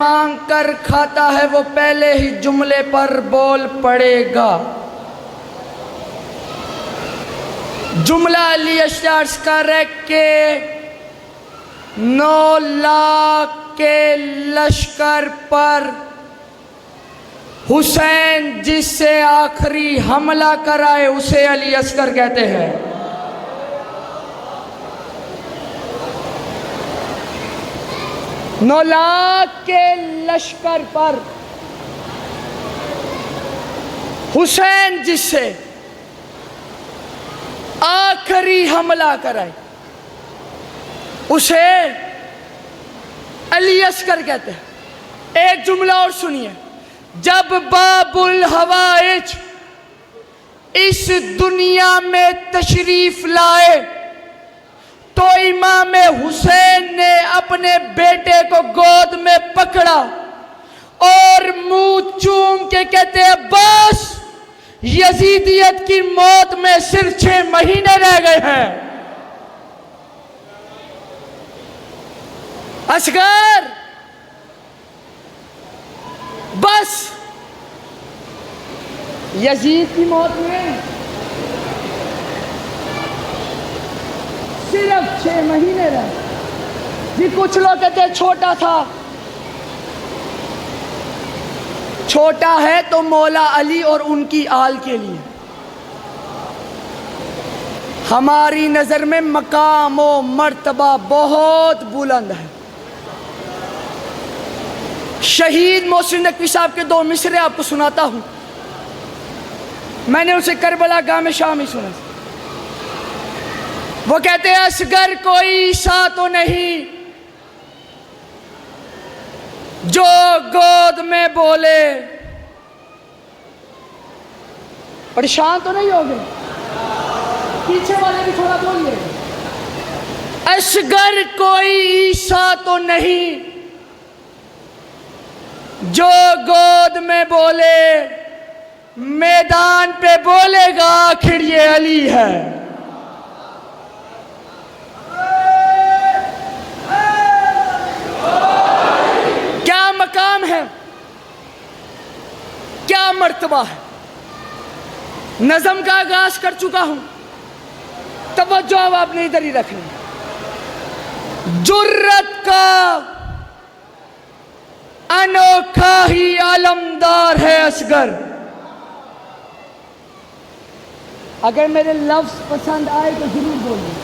मांग कर खाता है वो पहले ही जुमले पर बोल पड़ेगा। जुमला अली अशर्स का रख के 9 लाख के लश्कर पर हुसैन जिससे आखिरी हमला कराए उसे अली अस्कर कहते हैं। नौ लाख के लश्कर पर हुसैन जिससे आखिरी हमला कराए उसे अली अस्कर कहते हैं। एक जुमला और सुनिए। जब बाबुल हवाइज इस दुनिया में तशरीफ लाए तो इमाम हुसैन ने अपने बेटे को गोद में पकड़ा और मुंह चूम के कहते हैं बस यजीदियत की मौत में सिर्फ 6 महीने रह गए हैं। असगर बस यजीद की मौत में सिर्फ 6 महीने रहे। जी कुछ लोग कहते हैं छोटा था। छोटा है तो मौला अली और उनकी आल के लिए। हमारी नजर में मकाम और मर्तबा बहुत बुलंद है। शहीद मोहसिन नकवी साहब के 2 मिसरे आपको सुनाता हूं। मैंने उसे करबला गांव में शाम ही सुना। वो कहते हैं असगर कोई ईसा तो नहीं जो गोद में बोले। परेशान तो नहीं हो गए? पीछे वाले भी थोड़ा बोलिए। असगर कोई ईसा तो नहीं जो गोद में बोले, मैदान पे बोलेगा आखिर ये अली है। क्या मकाम है, क्या मर्तबा है। नज़म का आगाज कर चुका हूं, तवज्जो अब आपने इधर ही रखनी। जुर्रत का अनोखा ही आलमदार है असगर। अगर मेरे लफ्ज पसंद आए तो जरूर बोलिए।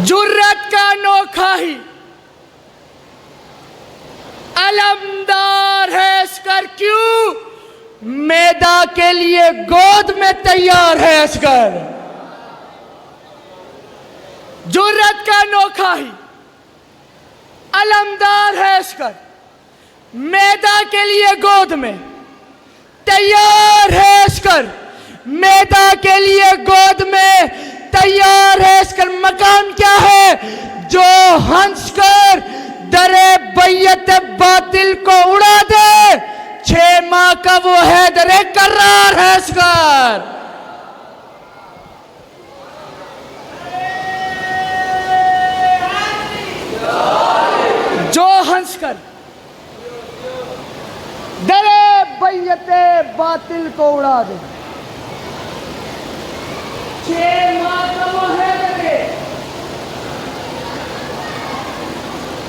जुर्रत का अनोखा ही अलमदार है असगर। क्यों? मैदा के लिए गोद में तैयार है असगर। जुर्रत का अनोखा ही अलमदार है असगर। मैदा के लिए गोद में तैयार है असगर। मैदा के लिए गोद में तैयार है असगर। मकाम क्या है? जो हंस कर दरे बैयत बातिल को उड़ा दे, 6 माह का वो हैदरे करार है असगर। जो हंस कर दरे बैयत बातिल को उड़ा दे, 6 माह का वो हैदरे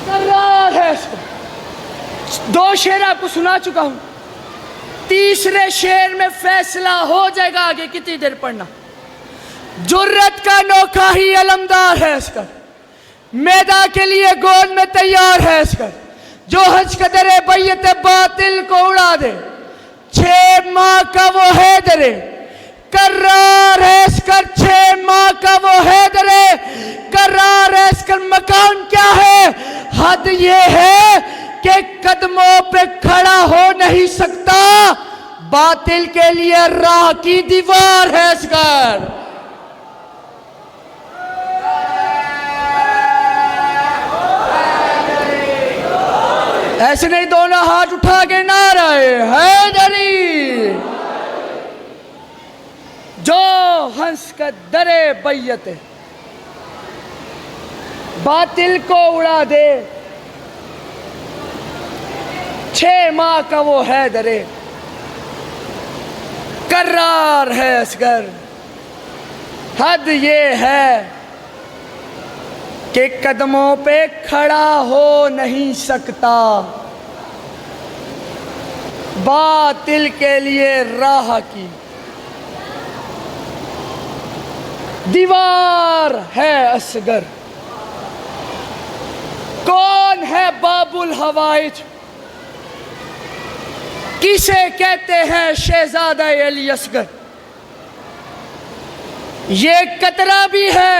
करार है असगर। 2 शेर आपको सुना चुका हूं। तीसरे शेर में फैसला हो जाएगा आगे कितनी देर पढ़ना। जुर्रत का अनोखा ही अलमदार है असगर। मैदा के लिए गोद में तैयार है असगर। जो हंस कदरे बैयत बातिल को उड़ा दे, 6 माह का वो हैदरे करार है असगर। 6 माह का वो हैदरे करार है असगर। मकान क्या है? हद ये है कि कदमों पे खड़ा हो नहीं सकता, बातिल के लिए राह की दीवार है असगर। ऐसे नहीं, दोनों हाथ उठा के नारे हैदरी। जो हंस कर दरे बैयत बातिल को उड़ा दे, 6 माह का वो है दरे, कर्रार है असगर। हद ये है कि कदमों पे खड़ा हो नहीं सकता, बातिल के लिए राह की दीवार है असगर। कौन है बाबुल हवाइज, किसे कहते हैं शहजादा अली असगर। ये कतरा भी है,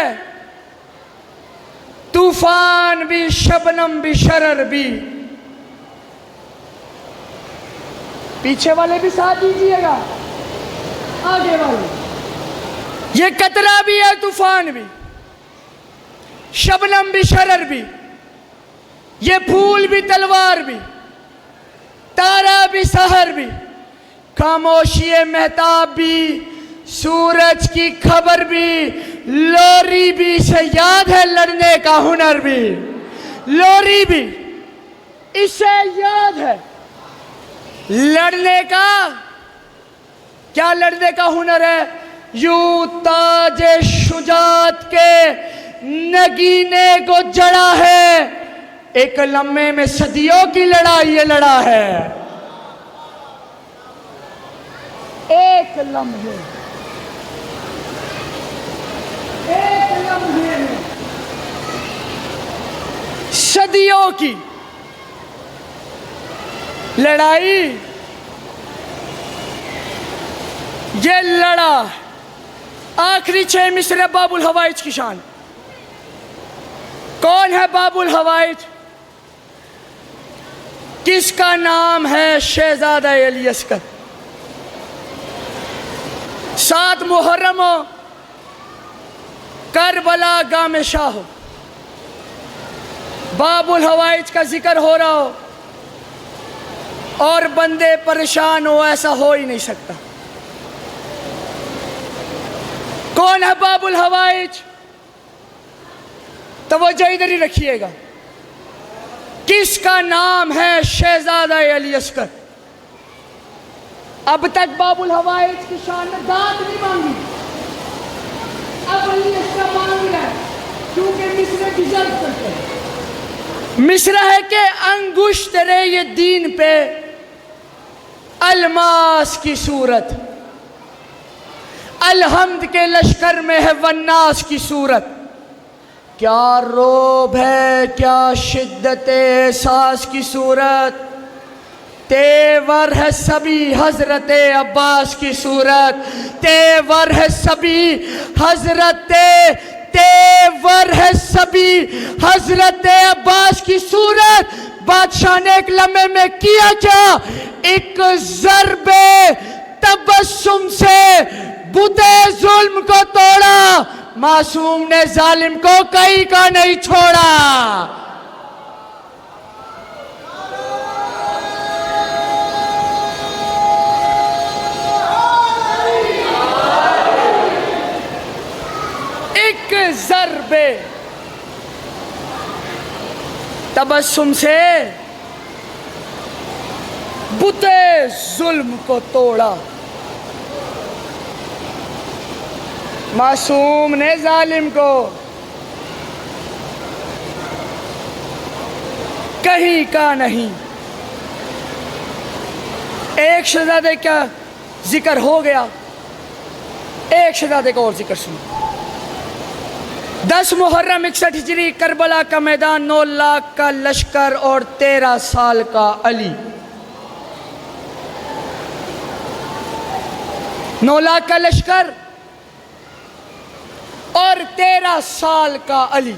तूफान भी, शबनम भी, शरर भी। पीछे वाले भी साथ दीजिएगा, आगे वाले। ये कतरा भी है, तूफान भी, शबनम भी, शरर भी। ये फूल भी, तलवार भी, तारा भी, सहर भी, खामोशी महताब भी, सूरज की खबर भी, लोरी भी। से याद है लड़ने का हुनर भी, लोरी भी इसे याद है लड़ने का। क्या लड़ने का हुनर है? यूं ताजे शुजात के नगीने को जड़ा है, एक लम्हे में सदियों की लड़ाई ये लड़ा है। एक लम्हे में सदियों की लड़ाई ये लड़ा। आखिरी 6 मिसरे बाबुल हवाइज की शान। कौन है बाबुल हवाइज? किसका नाम है शहजादा अली असगर? 7 मुहर्रम हो, करबला गामे शाह हो, बाबुल हवाइज का जिक्र हो रहा हो और बंदे परेशान हो, ऐसा हो ही नहीं सकता। कौन है बाबुल हवाइज? तवज्जो इधर ही रखिएगा। किसका नाम है शहजादा अली असगर? अब तक बाबुल हवाइज की शान में दाद नहीं मांगी, अब अली असगर मांग रहा है, क्योंकि मिस्र डिजर्व करते हैं। मिस्र है कि अंगुश्त रे ये दीन पे अलमास की सूरत, अलहम्द के लश्कर में है वन्नास की सूरत। क्या रोब है, क्या शिद्दत एहसास की सूरत, तेवर है सभी हजरत अब्बास की सूरत, तेवर है सभी हजरत, तेवर है सभी हजरत अब्बास की सूरत। बादशाह ने एक लम्हे में किया क्या? एक ज़र्बे तबस्सुम से बुते जुल्म को तोड़ा, मासूम ने जालिम को कहीं का नहीं छोड़ा। एक ज़र्बे तबस्सुम से बुते जुल्म को तोड़ा, मासूम ने जालिम को कहीं का नहीं। एक शहजादे का जिक्र हो गया, एक शहजादे का और जिक्र सुनो। 10 मुहर्रम 61 हिजरी, करबला का मैदान, 9 लाख का लश्कर और 13 साल का अली। 9 लाख का लश्कर और 13 साल का अली।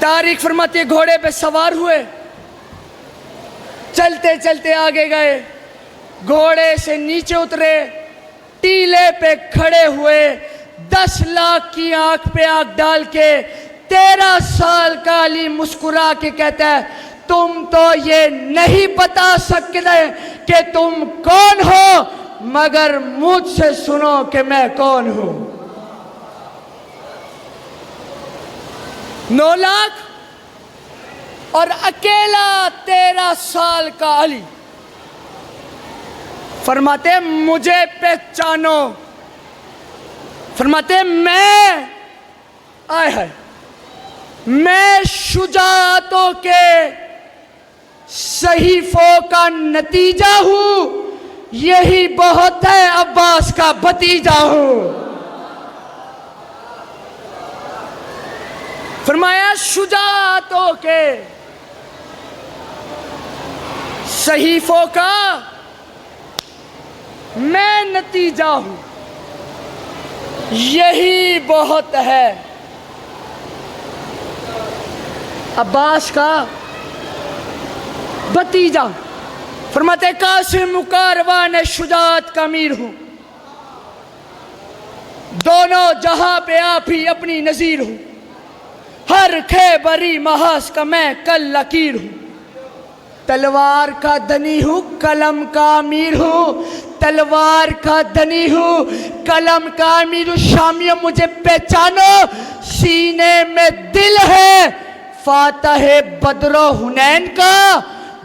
तारीख फरमाती है घोड़े पे सवार हुए, चलते चलते आगे गए, घोड़े से नीचे उतरे, टीले पे खड़े हुए, 10 लाख की आंख पे आंख डाल के 13 साल का अली मुस्कुरा के कहता है, तुम तो ये नहीं बता सकते कि तुम कौन हो, मगर मुझसे सुनो कि मैं कौन हूं। 9 लाख और अकेला 13 13 साल का अली फरमाते मुझे पहचानो, फरमाते मैं आए है मैं शुजाअतों के सहीफों का नतीजा हूं, यही बहुत है अब्बास का भतीजा हूं। फरमाया शुजाअतों के सहीफों का मैं नतीजा हूं, यही बहुत है अब्बास का भतीजा। फरमाते कासिम कारवान शुजाअत का अमीर हूं, दोनों जहां पे आप ही अपनी नजीर हूं, हर खैबरी महास का मैं कल लकीर हूं। तलवार का धनी हूं, कलम का अमीर हूं, तलवार का धनी हूं, कलम का अमीर हूं। शामियों मुझे पहचानो, सीने में दिल है फातह बदरो हुनैन का,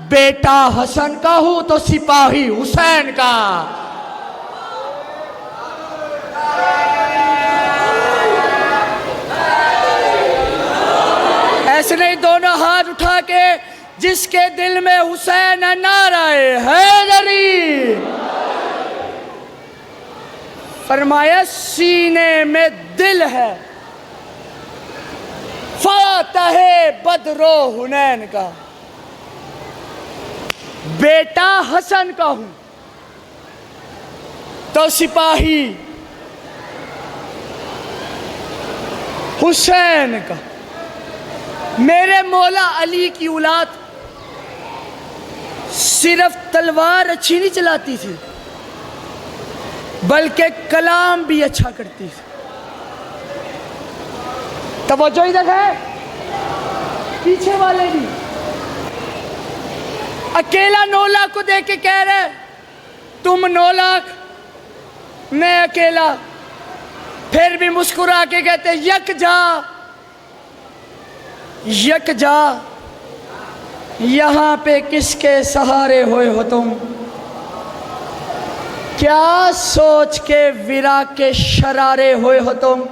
बेटा हसन का हूं तो सिपाही हुसैन का। ऐसे नहीं, दोनों हाथ उठा के जिसके दिल में हुसैन है नाराए हैदरी। फरमाया सीने में दिल है फातह बदरो हुनैन का, बेटा हसन का हूं तो सिपाही हुसैन का। मेरे मौला अली की औलाद सिर्फ तलवार अच्छी नहीं चलाती थी, बल्कि कलाम भी अच्छा करती थी। तवज्जो इधर है, पीछे वाले भी। अकेला 9 लाख को देख के कह रहे तुम 9 लाख, मैं अकेला। फिर भी मुस्कुरा के कहते यक जा यक जा, यहां पे किसके सहारे हुए हो तुम, क्या सोच के विरा के शरारे हुए हो तुम।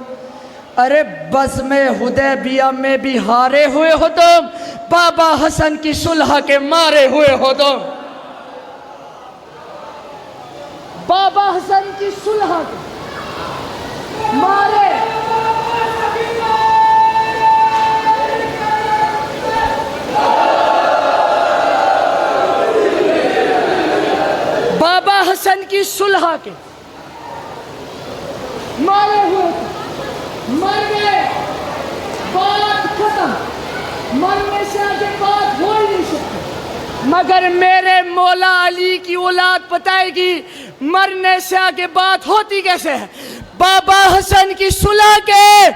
अरे बज़्म हुदैबिया में भी हारे हुए हो तुम, बाबा हसन की सुलह के मारे हुए हो तुम। बाबा हसन की सुलह के मारे। बाबा हसन की सुलह के मारे हुए थे, मर गए, बात खत्म, मरने से आगे बात हो ही नहीं सकती। मगर मेरे मौला अली की औलाद बताएगी मरने से आगे बात होती कैसे है। बाबा हसन की सुलह के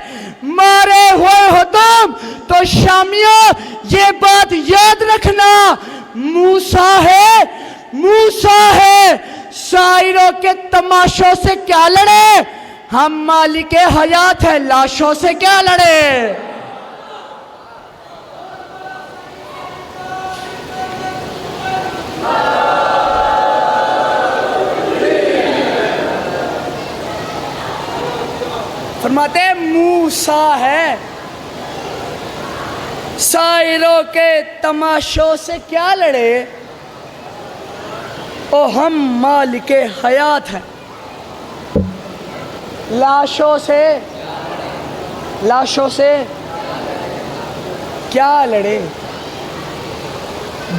मारे हुए हो तुम तो शामियों ये बात याद रखना, मूसा है मूसा है, शायरों के तमाशों से क्या लड़े, हम मालिके हयात है, लाशों से क्या लड़े। फरमाते मूसा है, शायरों के तमाशों से क्या लड़े, ओ हम मालिके हयात हैं, लाशों से क्या लड़े।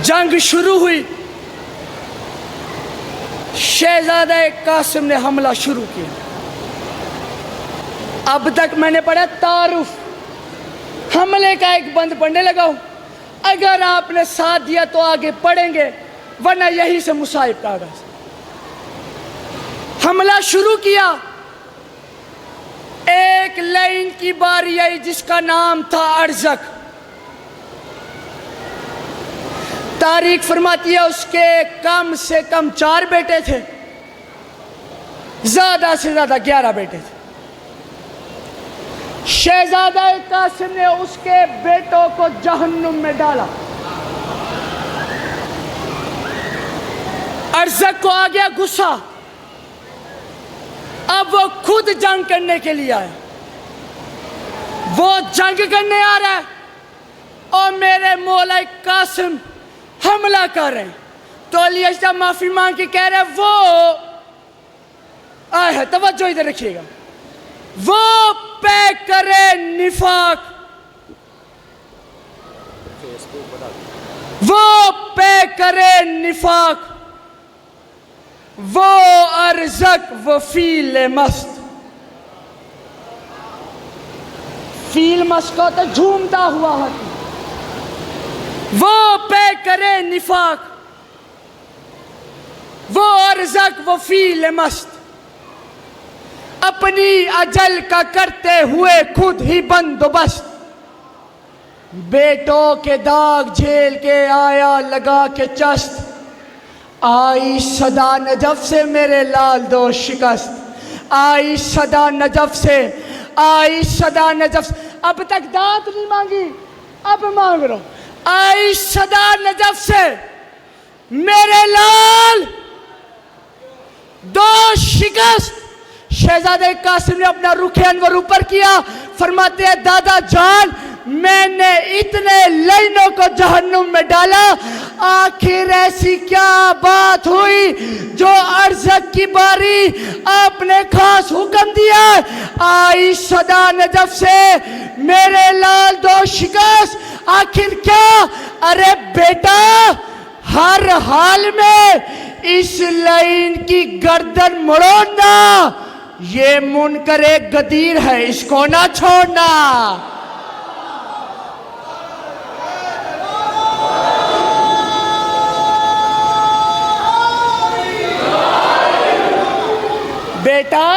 जंग शुरू हुई, शहजादा कासिम ने हमला शुरू किया। अब तक मैंने पढ़ा तारुफ, हमले का एक बंद पढ़ने लगा हूं। अगर आपने साथ दिया तो आगे पढ़ेंगे, वरना यही से मुसाहिब का आगाज। हमला शुरू किया, एक लाइन की बारी आई जिसका नाम था अर्जक। तारीख फरमाती है उसके कम से कम 4 बेटे थे, ज्यादा से ज्यादा 11 बेटे थे। शहजादा कासिम ने उसके बेटों को जहन्नुम में डाला। अरज़क को आ गया गुस्सा, अब वो खुद जंग करने के लिए आया। वो जंग करने आ रहा है और मेरे मौला कासिम हमला कर रहे हैं। तो अली अशरफ माफी मांग के कह रहे वो आए है, तवज्जो इधर रखिएगा, वो पे करे निफाक, वो पे करे निफाक, वो अरज़क वो फील मस्त। फील मस्त को तो झूमता हुआ हाथी, वो पे करे निफाक, वो अरज़क वो फील मस्त, अपनी अजल का करते हुए खुद ही बंदोबस्त। बेटों के दाग झेल के आया लगा के चस्त, आई सदा नजफ से मेरे लाल दो शिकस्त, आई सदा नजफ से, आई सदा नजफ से। अब तक दात नहीं मांगी, अब मांग रहा हूं। आई सदा नजफ से मेरे लाल दो शिकस्त। शहजादे कासिम ने अपना रुख अनवर ऊपर किया, फरमाते हैं दादा जान मैंने इतने लाइनों को जहन्नुम में डाला, आखिर ऐसी क्या बात हुई जो अरज़क की बारी आपने खास हुक्म दिया। आई सदा नजफ से मेरे लाल दो शिकस्त, आखिर क्या? अरे बेटा हर हाल में इस लाइन की गर्दन मोड़ना ये मुनकरे गदीर है, इसको ना छोड़ना। बेटा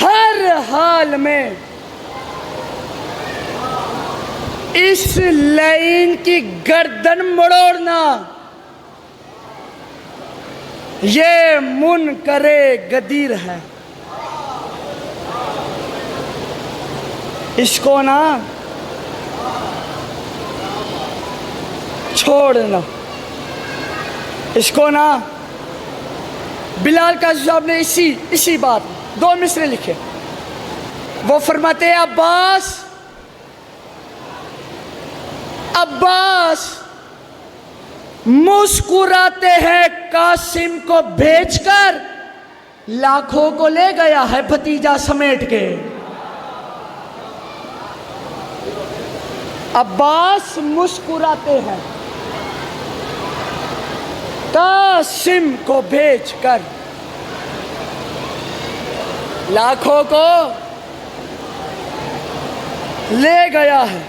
हर हाल में इस लाइन की गर्दन मरोड़ना ये मुनकरे गदीर है, इसको ना छोड़ना, इसको ना। बिलाल काजी साहब ने इसी बात दो मिसरे लिखे। वो फरमाते हैं अब्बास अब्बास मुस्कुराते हैं कासिम को भेजकर, लाखों को ले गया है भतीजा समेट के। अब्बास मुस्कुराते हैं कासिम को भेजकर, लाखों को ले गया है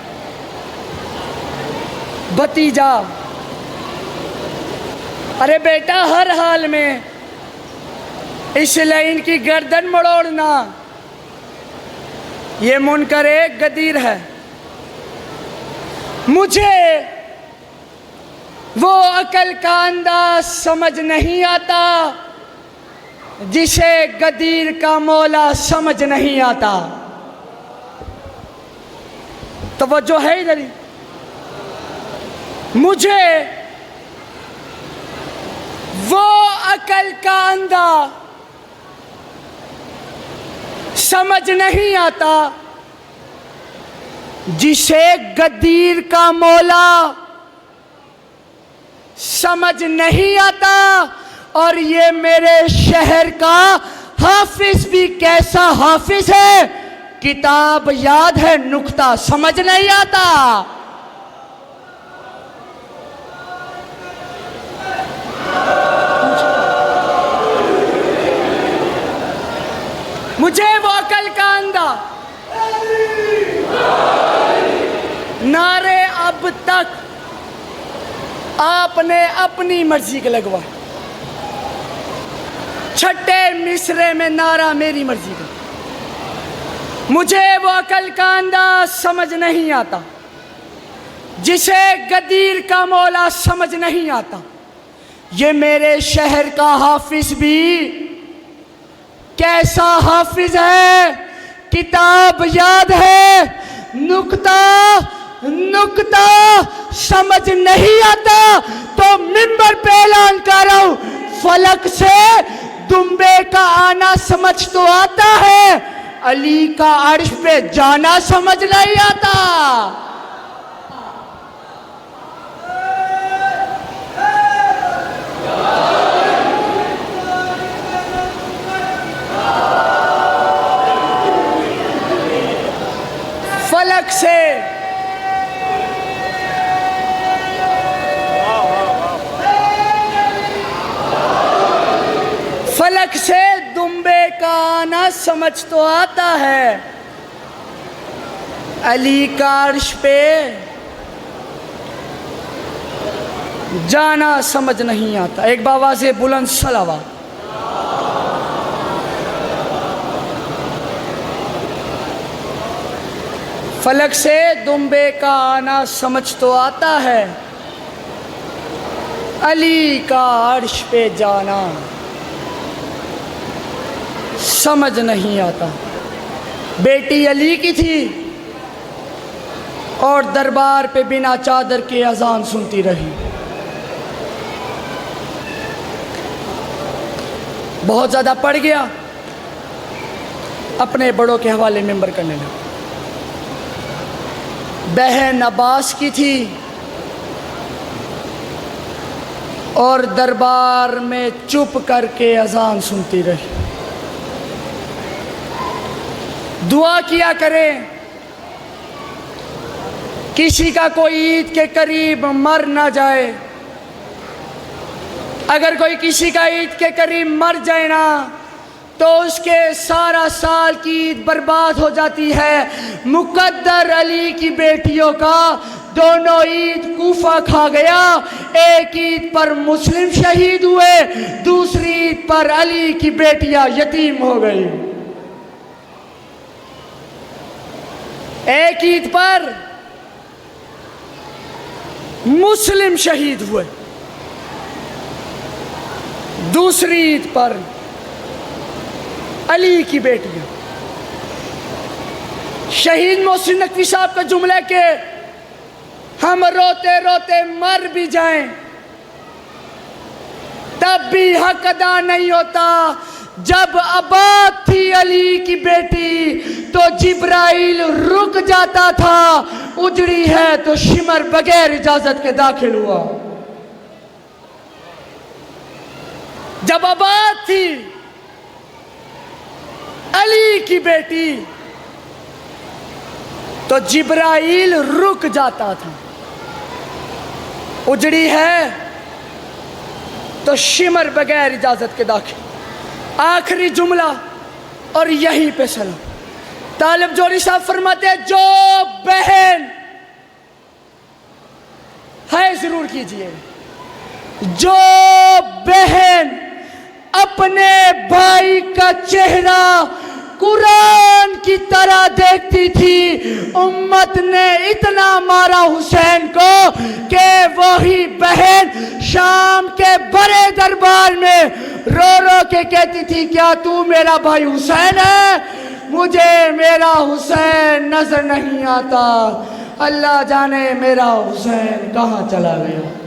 भतीजा। अरे बेटा हर हाल में इस लाइन की गर्दन मरोड़ना ये मुनकरे गदीर है। मुझे वो अकल का अंदाज समझ नहीं आता जिसे गदीर का मौला समझ नहीं आता। तो वो जो है इधर ही, मुझे वो अकल का अंदाज समझ नहीं आता जिसे गदीर का मौला समझ नहीं आता। और ये मेरे शहर का हाफिज भी कैसा हाफिज है, किताब याद है नुक्ता समझ नहीं आता। मुझे वो अकल का अंधा नारे अब तक आपने अपनी मर्जी के लगवा, छठे मिसरे में नारा मेरी मर्जी का। मुझे वो अकल का अंदाज समझ नहीं आता जिसे गदीर का मौला समझ नहीं आता। ये मेरे शहर का हाफिज भी कैसा हाफिज है, किताब याद है नुक्ता नुक्ता समझ नहीं आता तो मिंबर पे ऐलान कर रहा हूं, फलक से दुम्बे का आना समझ तो आता है, अली का अर्श पे जाना समझ नहीं आता। फलक से फलक से दुम्बे का आना समझ तो आता है, अली का अर्श पे जाना समझ नहीं आता। एक बाबा से बुलंद सलावा। फलक से दुम्बे का आना समझ तो आता है, अली का अर्श पे जाना समझ नहीं आता। बेटी अली की थी और दरबार पे बिना चादर के अजान सुनती रही। बहुत ज़्यादा पड़ गया, अपने बड़ों के हवाले मेंबर करने लगा। बहन अब्बास की थी और दरबार में चुप करके अजान सुनती रही। दुआ किया करें किसी का कोई ईद के करीब मर ना जाए। अगर कोई किसी का ईद के करीब मर जाए ना तो उसके सारा साल की ईद बर्बाद हो जाती है। मुकद्दर अली की बेटियों का दोनों ईद कूफा खा गया। एक ईद पर मुस्लिम शहीद हुए, दूसरी ईद पर अली की बेटियां यतीम हो गई। एक ईद पर मुस्लिम शहीद हुए, दूसरी ईद पर अली की बेटियां। शहीद मोहसिन नकवी साहब के जुमले के हम रोते रोते मर भी जाएं तब भी हक अदा नहीं होता। जब आबाद थी अली की बेटी तो जिब्राइल रुक जाता था, उजड़ी है तो शिमर बगैर इजाजत के दाखिल हुआ। जब आबाद थी अली की बेटी तो जिब्राइल रुक जाता था, उजड़ी है तो शिमर बगैर इजाजत के दाखिल। आखिरी जुमला और यहीं पे सलाम। तालिब जोरी साहब फरमाते हैं, जो बहन है जरूर कीजिए, जो बहन अपने भाई का चेहरा कुरान की तरह देखती थी, उम्मत ने इतना मारा हुसैन को कि वही बहन शाम के बड़े दरबार में रो रो के कहती थी, क्या तू मेरा भाई हुसैन है? मुझे मेरा हुसैन नजर नहीं आता, अल्लाह जाने मेरा हुसैन कहाँ चला गया।